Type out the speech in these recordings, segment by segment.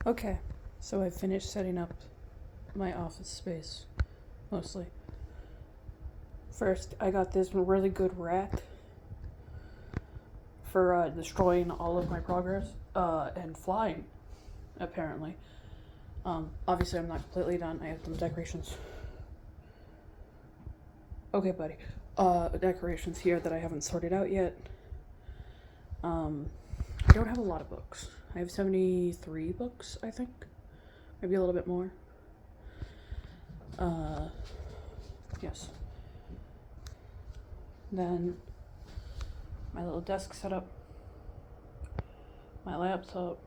Okay, so I finished setting up my office space, mostly. First, I got this really good rat for destroying all of my progress and flying, apparently. Obviously, I'm not completely done. I have some decorations. Okay, buddy. Decorations here that I haven't sorted out yet. I don't have a lot of books. I have 73 books, I think. Maybe a little bit more. Yes. Then my little desk setup. My laptop.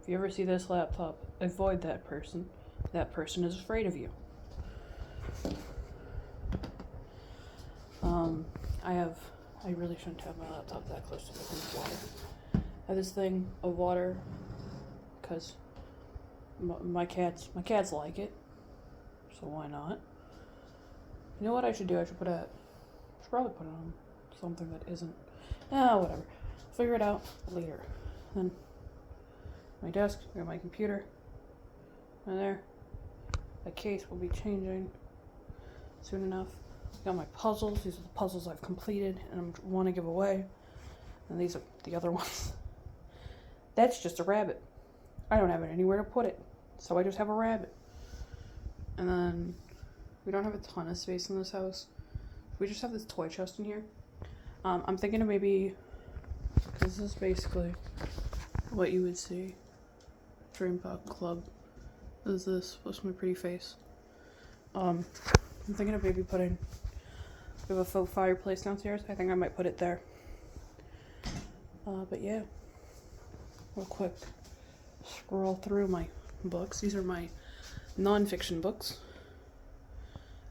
If you ever see this laptop, avoid that person. That person is afraid of you. I really shouldn't have my laptop that close to the thing of water. I have this thing of water, because my cats like it, so why not? You know what I should do? I should probably put it on something that isn't, whatever. Figure it out later. Then my desk, I got my computer, and there. The case will be changing soon enough. Got my puzzles. These are the puzzles I've completed and I want to give away. And these are the other ones. That's just a rabbit. I don't have it anywhere to put it, so I just have a rabbit. And then we don't have a ton of space in this house. We just have this toy chest in here. I'm thinking of maybe, because this is basically what you would see. Dream Pop Club is this plus my pretty face. I'm thinking of maybe putting, we have a faux fireplace downstairs. I think I might put it there. But yeah, real quick, scroll through my books. These are my non-fiction books.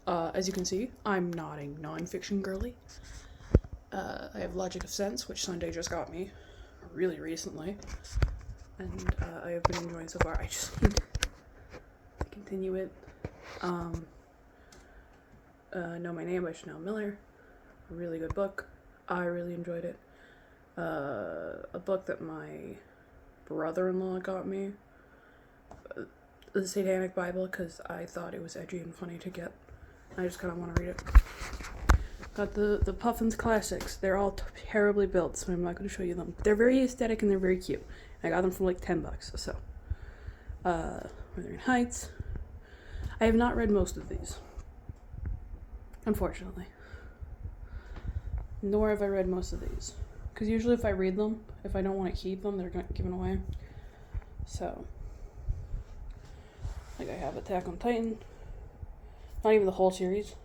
As you can see, I'm not a non-fiction girly. I have Logic of Sense, which Sunday just got me really recently, and I have been enjoying so far. I just need to continue it. Know My Name by Chanel Miller, a really good book. I really enjoyed it. A book that my brother-in-law got me, the Satanic Bible, because I thought it was edgy and funny to get. I just kind of want to read it. Got the Puffins Classics. They're all terribly built, so I'm not going to show you them. They're very aesthetic and they're very cute. I got them for like $10, so. Wuthering Heights. I have not read most of these, unfortunately. Nor have I read most of these. Because usually if I read them, if I don't want to keep them, they're given away. So, like I have Attack on Titan. Not even the whole series.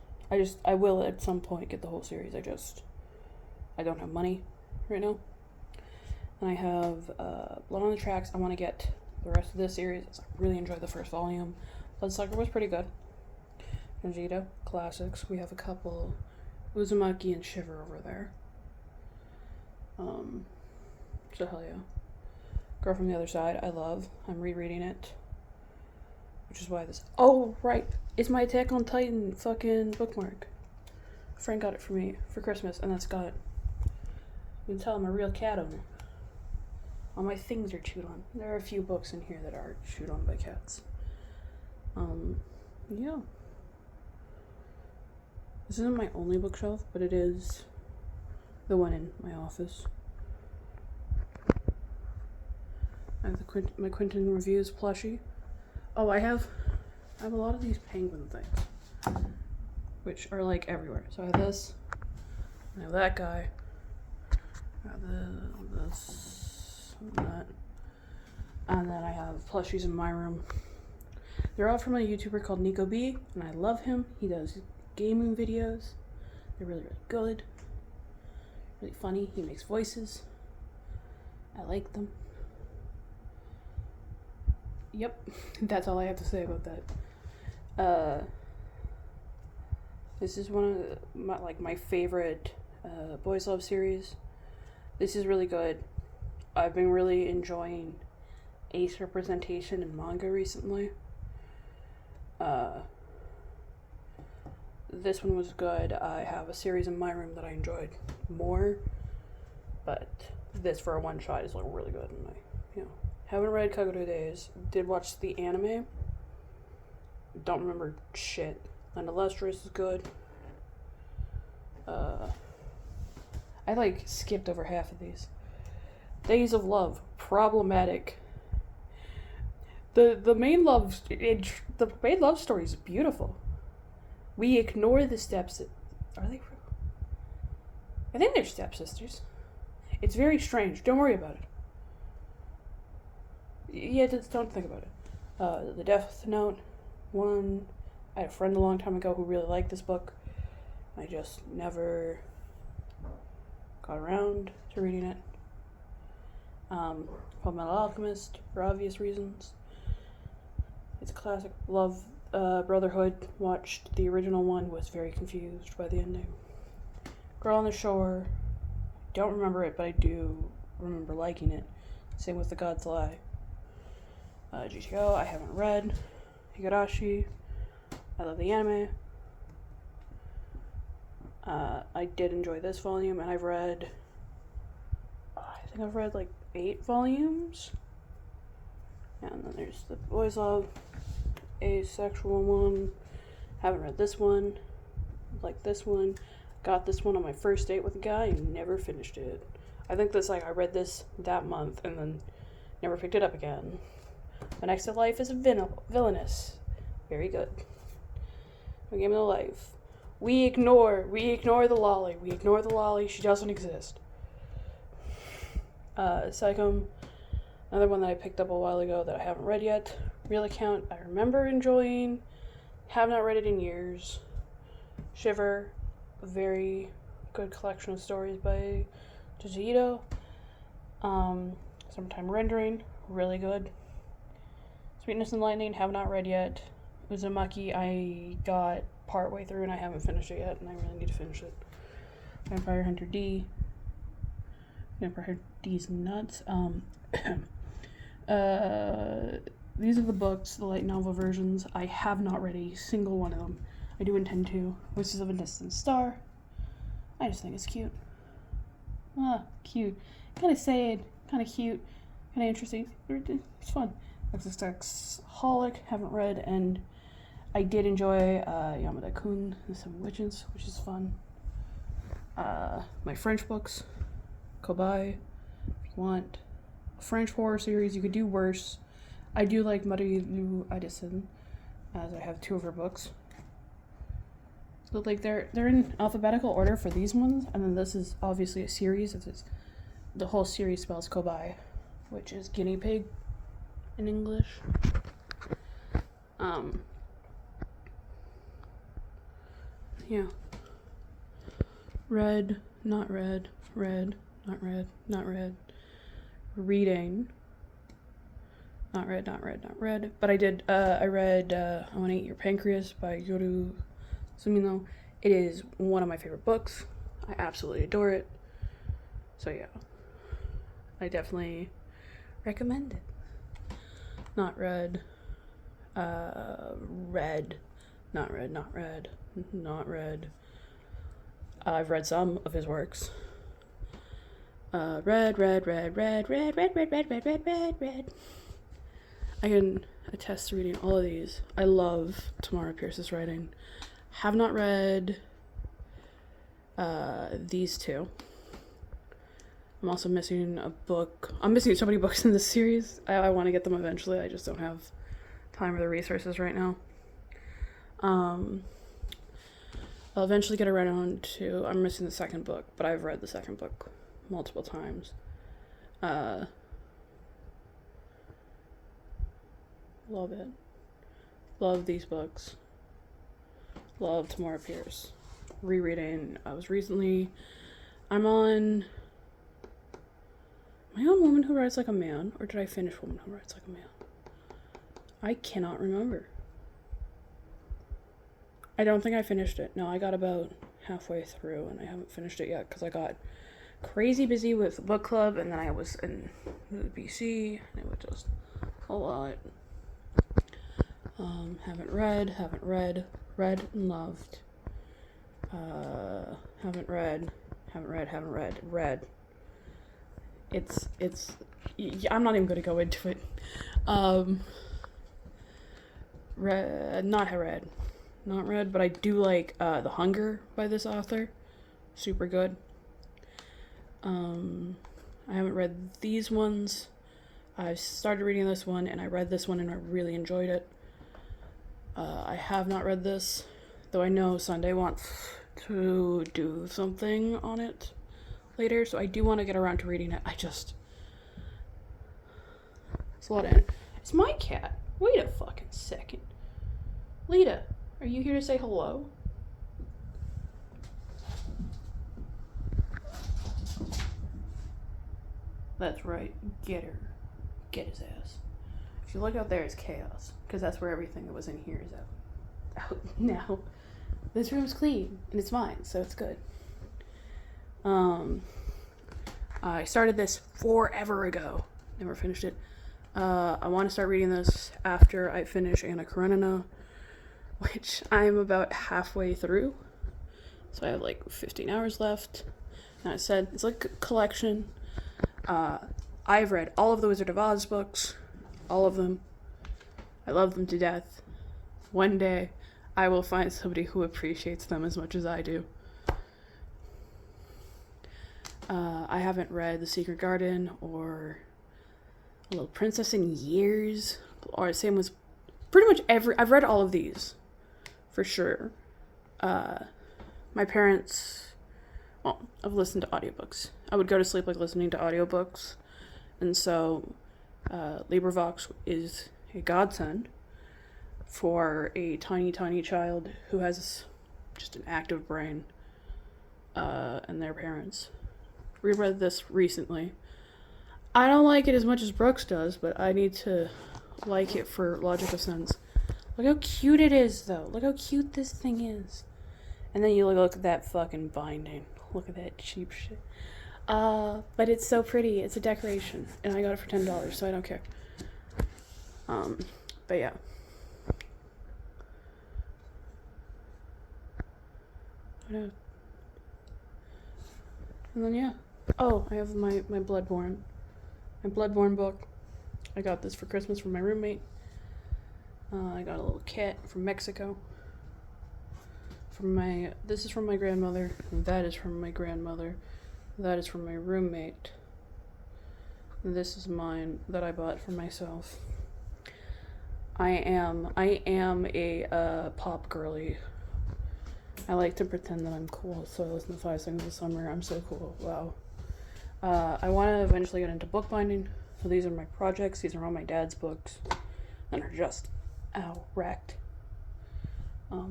I will at some point get the whole series. I don't have money right now. And I have Blood on the Tracks. I want to get the rest of this series. I really enjoyed the first volume. Bloodsucker was pretty good. Vegeta, classics. We have a couple. Uzumaki and Shiver over there. So hell yeah. Girl from the Other Side, I love. I'm rereading it. Which is why this. Oh, right. It's my Attack on Titan fucking bookmark. Frank got it for me for Christmas, and that's got it. You can tell I'm a real cat owner. All my things are chewed on. There are a few books in here that are chewed on by cats. Yeah. This isn't my only bookshelf, but it is the one in my office. I have my Quentin Reviews plushie. Oh, I have a lot of these penguin things, which are like everywhere. So I have this, I have that guy, I have this, and that, and then I have plushies in my room. They're all from a YouTuber called Nico B, and I love him. He does gaming videos. They're really, really good. Really funny. He makes voices. I like them. Yep, that's all I have to say about that. This is one of my favorite Boys Love series. This is really good. I've been really enjoying ace representation in manga recently. This one was good. I have a series in my room that I enjoyed more, but this for a one shot is like really good, and I, Haven't read Kagura Days. Did watch the anime. Don't remember shit. And Illustrious is good. I like skipped over half of these. Days of Love, problematic. The main love story is beautiful. We ignore the steps. Are they? I think they're stepsisters. It's very strange. Don't worry about it. Yeah, just don't think about it. The Death Note one. I had a friend a long time ago who really liked this book. I just never got around to reading it. Fullmetal Alchemist, for obvious reasons. It's a classic. Love Brotherhood. Watched the original one, was very confused by the ending. Girl on the Shore. Don't remember it, but I do remember liking it. Same with The God's Lie. GTO, I haven't read. Higurashi. I love the anime. I did enjoy this volume, and I've read, I think I've read like 8 volumes. And then there's the Boys Love, Asexual one. Haven't read this one. Like this one. Got this one on my first date with a guy and never finished it. I think that's like I read this that month and then never picked it up again. The Next of Life is villainous. Very good. No Game of the Life. We ignore the lolly. We ignore the lolly. She doesn't exist. Psychom, another one that I picked up a while ago that I haven't read yet. Real Account, I remember enjoying. Have not read it in years. Shiver, a very good collection of stories by Tejito. Summertime Rendering, really good. Sweetness and Lightning, have not read yet. Uzumaki, I got partway through and I haven't finished it yet, and I really need to finish it. Vampire Hunter D. Vampire Hunter D's nuts. These are the books, the light novel versions. I have not read a single one of them. I do intend to. Voices of a Distant Star. I just think it's cute. Cute. Kind of sad, kind of cute, kind of interesting. It's fun. XXX Holic, haven't read, and I did enjoy Yamada-kun and Some Witches, which is fun. My French books, Kobai, if you want a French horror series, you could do worse. I do like Marie-Lou Addison, as I have 2 of her books. So like they're in alphabetical order for these ones, and then this is obviously a series. The whole series spells Kobai, which is guinea pig in English. Yeah. Read, not read, read, not read, not read. Reading. Not read, not read, not read. But I did, I read I Wanna Eat Your Pancreas by Yoru Sumino. It is one of my favorite books. I absolutely adore it. So yeah. I definitely recommend it. Not read. Read. Not read, not read, not read. I've read some of his works. Read. I can attest to reading all of these. I love Tamara Pierce's writing. Have not read these 2. I'm also missing a book. I'm missing so many books in this series. I want to get them eventually. I just don't have time or the resources right now. I'll eventually get around to, I'm missing the second book, but I've read the second book multiple times. Love it. Love these books. Love Tamara Pierce. Rereading, I'm on, am I on Woman Who Writes Like a Man, or did I finish Woman Who Writes Like a Man? I cannot remember. I don't think I finished it. No, I got about halfway through and I haven't finished it yet because I got crazy busy with book club and then I was in the BC and it was just a lot. Haven't read and loved. Read. I'm not even going to go into it. Not read, but I do like The Hunger by this author. Super good. I haven't read these ones. I started reading this one, and I read this one, and I really enjoyed it. I have not read this, though I know Sunday wants to do something on it later, so I do want to get around to reading it. It's a lot of it. It's my cat. Wait a fucking second. Lita, are you here to say hello? That's right. Get her. Get his ass. If you look out there, it's chaos, because that's where everything that was in here is out now. This room's clean, and it's mine, so it's good. I started this forever ago. Never finished it. I want to start reading this after I finish Anna Karenina, which I'm about halfway through. So I have like 15 hours left. And I said, it's like a collection. I've read all of the Wizard of Oz books. All of them. I love them to death. One day, I will find somebody who appreciates them as much as I do. I haven't read The Secret Garden or Little Princess in years. Or same with pretty much I've read all of these. For sure. My parents... Well, I've listened to audiobooks. I would go to sleep like listening to audiobooks. And so, LibriVox is a godsend for a tiny, tiny child who has just an active brain, and their parents. Reread this recently. I don't like it as much as Brooks does, but I need to like it for logic of sense. Look how cute it is, though. Look how cute this thing is. And then you look at that fucking binding. Look at that cheap shit. But it's so pretty. It's a decoration. And I got it for $10, so I don't care. But yeah. And then yeah. Oh, I have my Bloodborne. My Bloodborne book. I got this for Christmas from my roommate. I got a little cat from Mexico. This is from my grandmother. And that is from my grandmother. That is from my roommate. And this is mine that I bought for myself. I am a pop girly. I like to pretend that I'm cool, so I listen to 5 Seconds of Summer. I'm so cool. Wow. I want to eventually get into bookbinding. So these are my projects. These are all my dad's books. And are just, wrecked. Oh,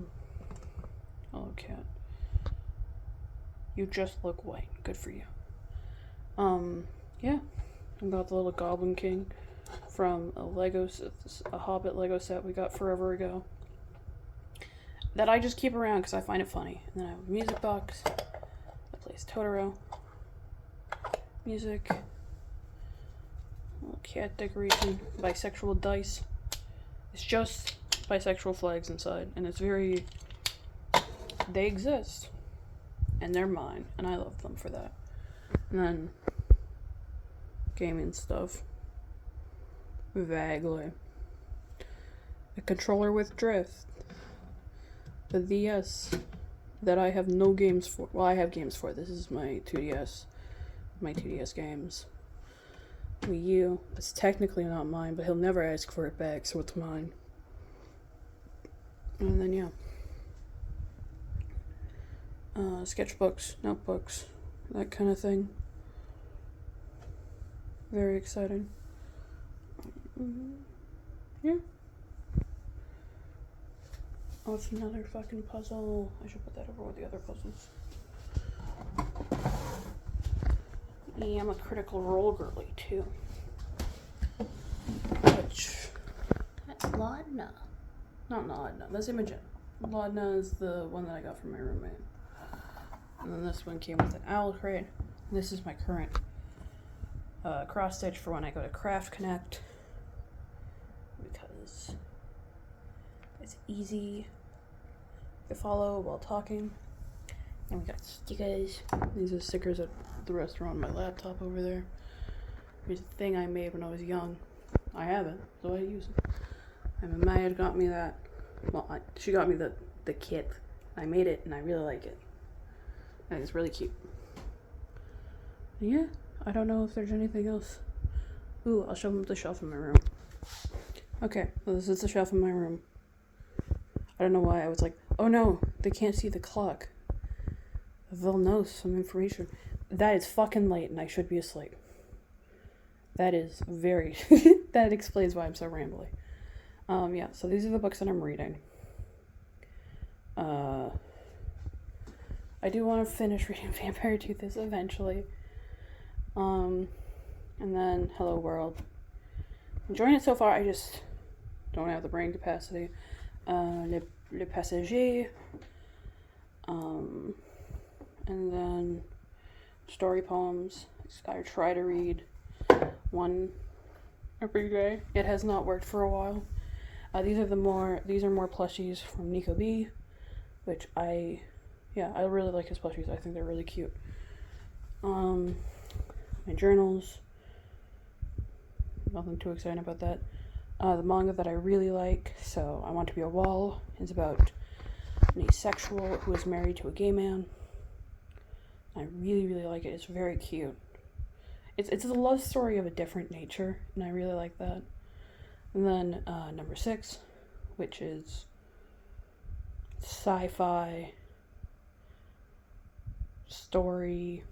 cat. You just look white. Good for you. Yeah. I got the little Goblin King from a Hobbit Lego set we got forever ago. That I just keep around because I find it funny. And then I have a music box that plays Totoro. Music. A little cat decoration. Bisexual dice. It's just bisexual flags inside. And it's very... They exist. And they're mine. And I love them for that. And then... gaming stuff. Vaguely. A controller with drift. The DS that I have no games for. Well, I have games for. This is my 2DS. My 2DS games. Wii U. It's technically not mine, but he'll never ask for it back, so it's mine. And then, yeah. Sketchbooks, notebooks, that kind of thing. Very exciting. Yeah. Oh, it's another fucking puzzle. I should put that over with the other puzzles. Yeah, I'm a Critical Role girly, too. Which... That's Laudna. Not Laudna, that's Imogen. Laudna is the one that I got from my roommate. And then this one came with an owl crate. And this is my current cross stitch for when I go to Craft Connect. Because it's easy to follow while talking. And we got stickers. These are stickers that the rest are on my laptop over there. It's a thing I made when I was young. I have it, so I use it. And Maya got me that. Well, she got me the kit. I made it, and I really like it. I think it's really cute. Yeah, I don't know if there's anything else. Ooh, I'll show them the shelf in my room. Okay, well, this is the shelf in my room. I don't know why I was like, oh no, they can't see the clock. They'll know some information. That is fucking late, and I should be asleep. That is very... that explains why I'm so rambly. Yeah, so these are the books that I'm reading. I do want to finish reading Vampire Toothist eventually. And then Hello World. Enjoying it so far, I just don't have the brain capacity. Le Passager. And then story poems. I try to read one every day. It has not worked for a while. These are more plushies from Nico B, which I really like his plushies. I think they're really cute. My journals. Nothing too exciting about that. The manga that I really like, So I Want to Be a Wall, is about an asexual who is married to a gay man. I really, really like it. It's very cute. It's a love story of a different nature, and I really like that. And then number 6, which is sci-fi story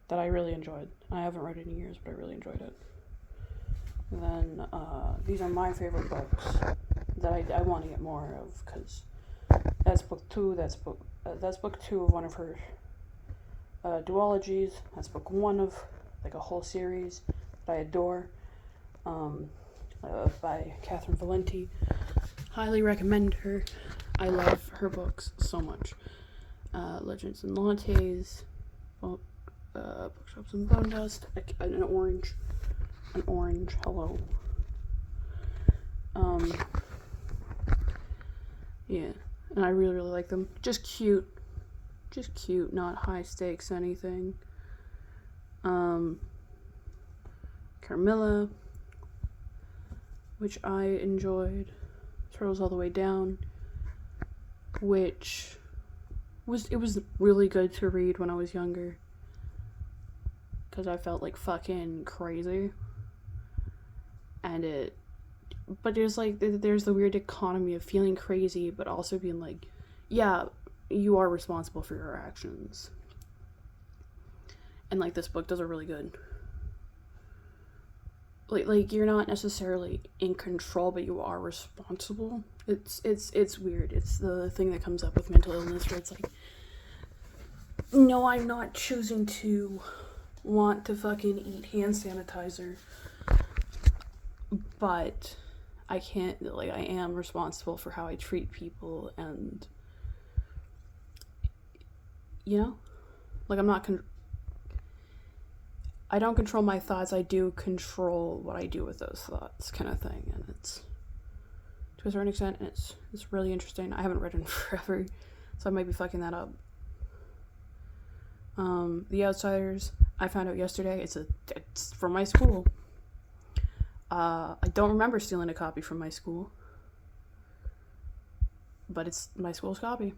that I really enjoyed. I haven't read it in years, but I really enjoyed it. And then these are my favorite books that I want to get more of, because that's book 2. That's book 2 of one of her duologies. That's book 1 of like a whole series that I adore. By Catherynne Valenti. Highly recommend her. I love her books so much. Legends and Lattes, Bookshops and Bone Dust, an orange, hello. Yeah, and I really, really like them. Just cute, not high stakes anything. Carmilla, which I enjoyed. Turtles All the Way Down, which was really good to read when I was younger, because I felt like fucking crazy. But there's the weird dichotomy of feeling crazy but also being like, yeah, you are responsible for your actions. And like, this book does a really good, like you're not necessarily in control, but you are responsible. It's weird. It's the thing that comes up with mental illness, where it's like, no, I'm not choosing to want to fucking eat hand sanitizer, but I can't, like, I am responsible for how I treat people, and, you know, like, I don't control my thoughts, I do control what I do with those thoughts, kind of thing. And it's, to a certain extent, it's really interesting. I haven't read it in forever, so I might be fucking that up. The Outsiders, I found out yesterday, it's from my school. I don't remember stealing a copy from my school, but it's my school's copy.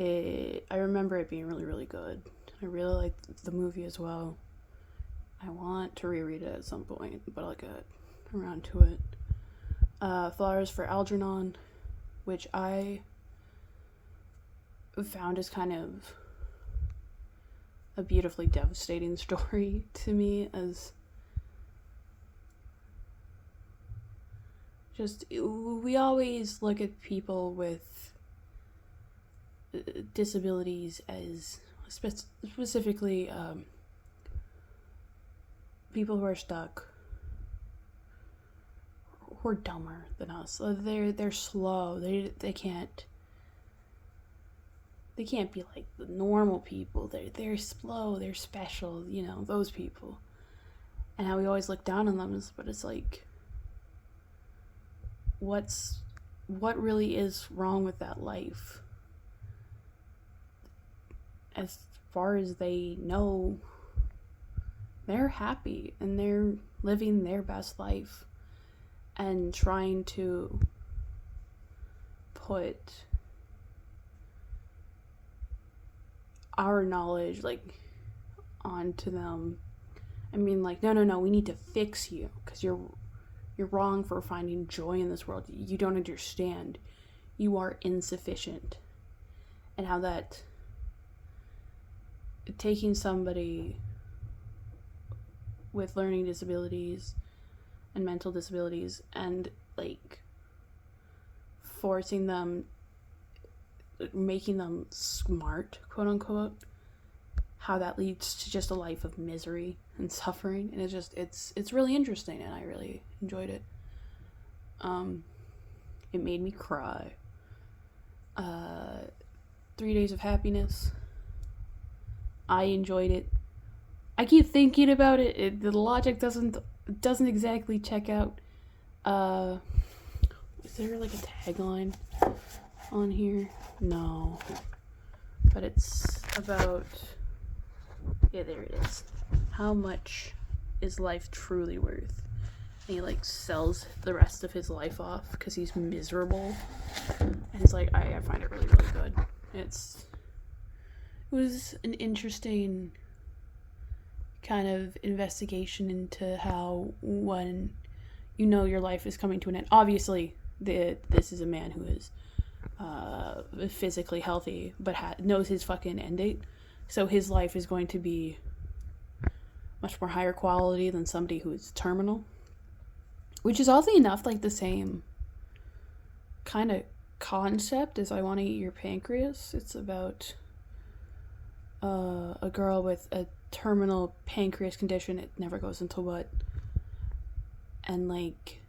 I remember it being really, really good. I really liked the movie as well. I want to reread it at some point, but I'll get around to it. Flowers for Algernon, which I found is kind of a beautifully devastating story to me, as just, we always look at people with disabilities as specifically people who are stuck, who are dumber than us. They're slow. They can't be like the normal people. They're slow. They're special. You know, those people. And how we always look down on them but it's like, what really is wrong with that life? As far as they know, they're happy and they're living their best life and trying to put our knowledge like onto them. I mean, like, no, we need to fix you because you're wrong for finding joy in this world. You don't understand. You are insufficient. And how that taking somebody with learning disabilities and mental disabilities and like forcing them, making them smart, quote unquote, how that leads to just a life of misery and suffering. And it's really interesting, and I really enjoyed it. It made me cry. 3 Days of Happiness, I enjoyed it. I keep thinking about it. The logic doesn't exactly check out. Is there like a tagline on here? No. But it's about, yeah, there it is. How much is life truly worth? And he like sells the rest of his life off because he's miserable. And it's like, I find it really, really good. It was an interesting kind of investigation into how when you know your life is coming to an end. Obviously, this is a man who is physically healthy, but knows his fucking end date. So his life is going to be much more higher quality than somebody who is terminal. Which is oddly enough like the same kind of concept as I Want to Eat Your Pancreas. It's about a girl with a terminal pancreas condition. It never goes into what. And like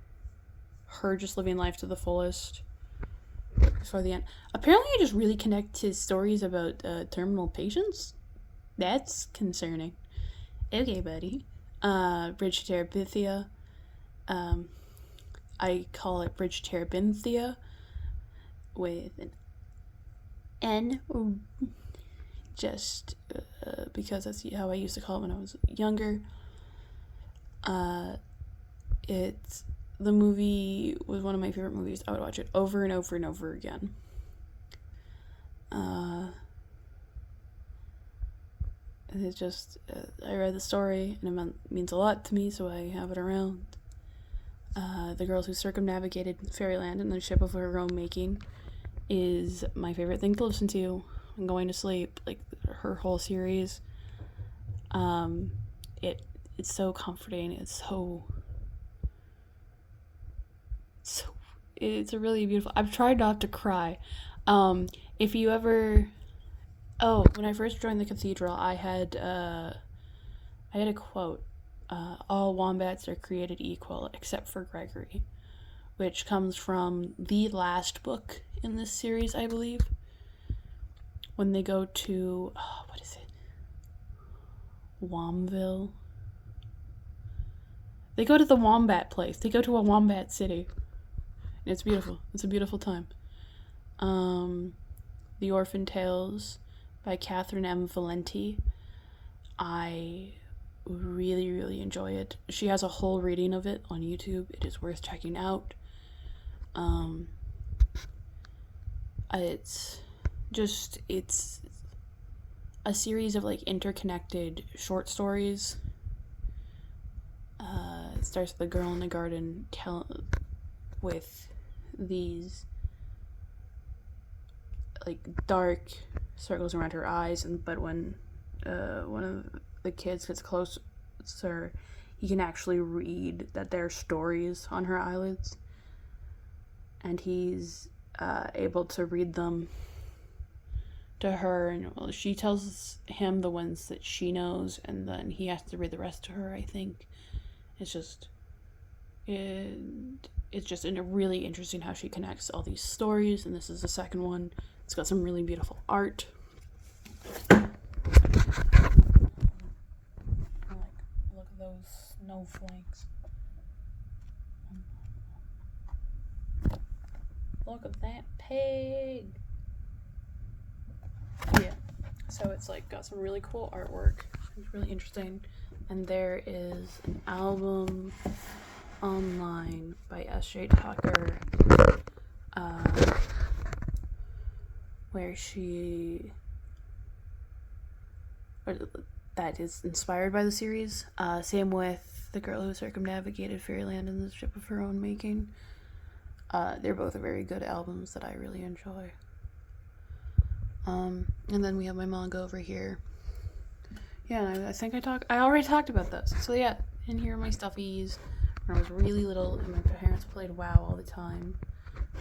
her just living life to the fullest for the end. Apparently I just really connect to stories about terminal patients. That's concerning. Okay, buddy. Bridge to Terabithia. I call it Bridge to Terabithia with an N, just because that's how I used to call it when I was younger. The movie was one of my favorite movies. I would watch it over and over and over again. It's just, I read the story and it means a lot to me, so I have it around. The Girls Who Circumnavigated Fairyland in the Ship of Her Own Making is my favorite thing to listen to when going to sleep. Like her whole series, it's so comforting. It's a really beautiful. I've tried not to cry. If you ever, when I first joined the cathedral, I had a quote. All wombats are created equal except for Gregory, which comes from the last book in this series, I believe. When they go to, what is it? Womville? They go to the wombat place. They go to a wombat city. And it's beautiful. It's a beautiful time. The Orphan Tales by Catherine M. Valenti. I really, really enjoy it. She has a whole reading of it on YouTube. It is worth checking out. It's a series of like interconnected short stories. It starts with the girl in the garden with these like dark circles around her eyes, but when one of the kids gets closer, he can actually read that there are stories on her eyelids, and he's able to read them to her, and she tells him the ones that she knows, and then he has to read the rest to her. I think it's just really interesting how she connects all these stories, and this is the second one. It's got some really beautiful art. Look at those snowflakes. Look at that pig. Yeah. So it's like got some really cool artwork. It's really interesting. and there is an album online by S.J. Tucker, where that is inspired by the series. Same with The Girl Who Circumnavigated Fairyland in the Ship of Her Own Making. They're both very good albums that I really enjoy. And then we have my manga over here. Yeah, I think I already talked about those. So yeah, in here are my stuffies. When I was really little and my parents played WoW all the time,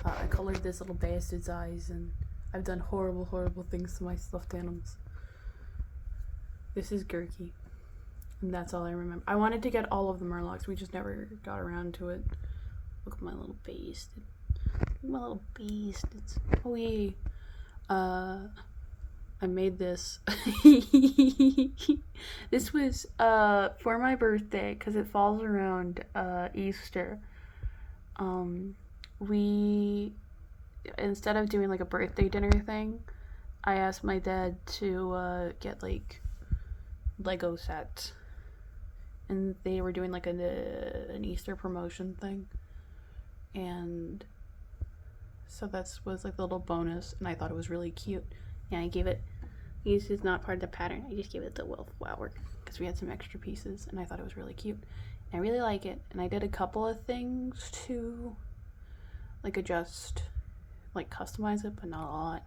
I colored this little bastard's eyes, and I've done horrible, horrible things to my stuffed animals. This is Gurky, and that's all I remember. I wanted to get all of the Murlocs, we just never got around to it. Look at my little beast. My little beast. It's wee. I made this. This was for my birthday because it falls around Easter. We, instead of doing like a birthday dinner thing, I asked my dad to get like Lego sets, and they were doing like an Easter promotion thing, and so that was like the little bonus, and I thought it was really cute. Yeah, I gave it. This is not part of the pattern. I just gave it the Wolf Flower because we had some extra pieces, and I thought it was really cute. I really like it, and I did a couple of things to like adjust, like customize it, but not a lot.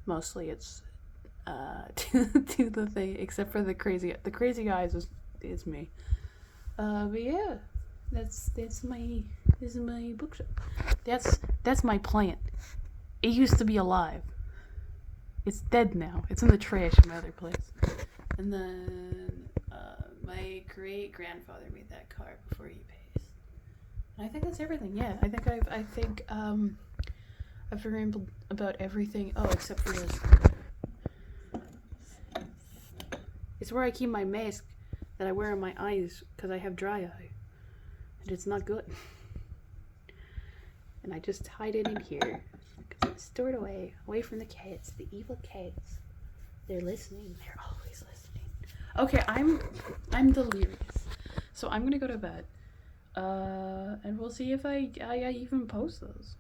Mostly it's to the thing, except for the crazy eyes is me. But yeah, this is my bookshelf. That's my plant. It used to be alive. It's dead now. It's in the trash in my other place. And then my great grandfather made that car before he passed. And I think that's everything. Yeah, I think I've rambled about everything. Oh, except for this. It's where I keep my mask that I wear on my eyes because I have dry eye, and it's not good. And I just hide it in here because it's stored away from the cats, the evil cats. They're listening. They're always listening. Okay, I'm delirious, so I'm gonna go to bed. And we'll see if I even post those.